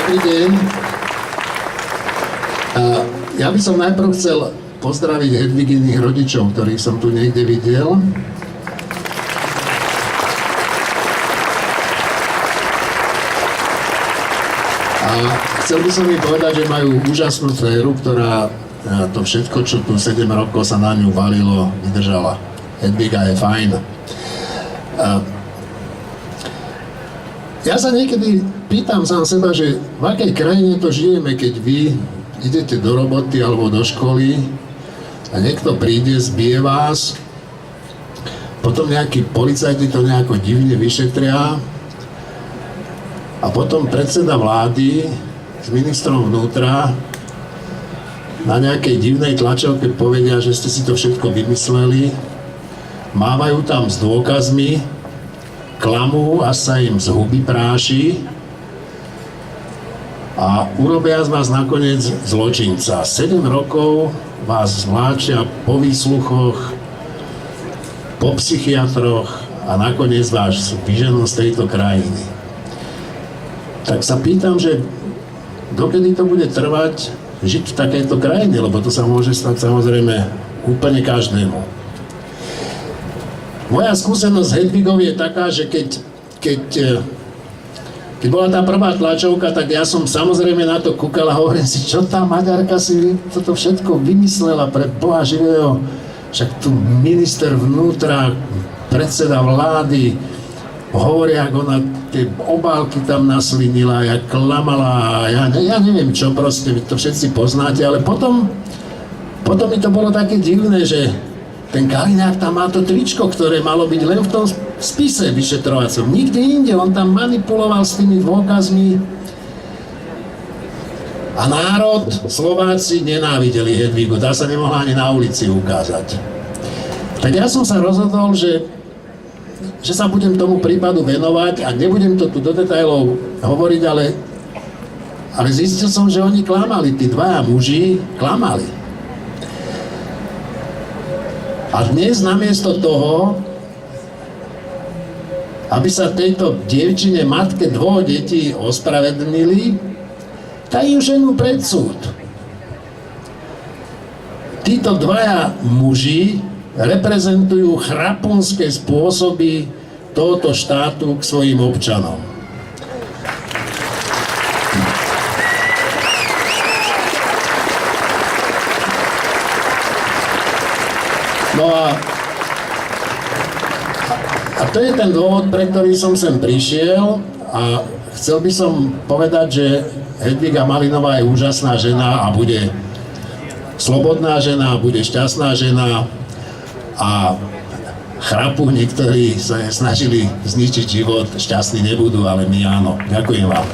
Dobrý deň. Ja by som najprv chcel pozdraviť Hedviginých rodičov, ktorých som tu niekde videl. A chcel by som im povedať, že majú úžasnú dcéru, ktorá to všetko, čo tu 7 rokov sa na ňu valilo, vydržala. Hedviga je fajn. Ja sa niekedy pýtam sám seba, že v akej krajine to žijeme, keď vy idete do roboty alebo do školy a niekto príde, zbije vás, potom nejakí policajti to nejako divne vyšetria a potom predseda vlády s ministrom vnútra na nejakej divnej tlačovke povedia, že ste si to všetko vymysleli, mávajú tam s dôkazmi, klamú, až sa im z huby práši a urobia z vás nakoniec zločinca. 7 rokov vás zvláčia po výsluchoch, po psychiatroch a nakoniec vás vyženú z tejto krajiny. Tak sa pýtam, že dokedy to bude trvať žiť v takejto krajine, lebo to sa môže stať samozrejme úplne každému. Moja skúsenosť s Hedvigou je taká, že keď bola tá prvá tlačovka, tak ja som samozrejme na to kúkal a hovorím si, čo tá Maďarka si toto všetko vymyslela pre Boha živého. Však tu minister vnútra, predseda vlády, hovoria, ako ona tie obálky tam naslinila, jak klamala, ja neviem čo, proste, vy to všetci poznáte, ale potom mi to bolo také divné, že ten Kaliňák tam má to tričko, ktoré malo byť len v tom spise vyšetrovacom. Nikde inde, on tam manipuloval s tými dôkazmi. A národ, Slováci, nenávideli Hedvigu. Tá sa nemohla ani na ulici ukázať. Tak ja som sa rozhodol, že sa budem tomu prípadu venovať a nebudem to tu do detailov hovoriť, ale zistil som, že oni klamali. Tí dvaja muži klamali. A dnes namiesto toho, aby sa tejto dievčine, matke 2 detí ospravedlnili, tak ju ženú pred súd. Títo dvaja muži reprezentujú chrapunské spôsoby tohoto štátu k svojim občanom. No a to je ten dôvod, pre ktorý som sem prišiel a chcel by som povedať, že Hedviga Malinová je úžasná žena a bude slobodná žena, bude šťastná žena a chrapuhni, ktorí sa snažili zničiť život, šťastní nebudú, ale my áno. Ďakujem vám.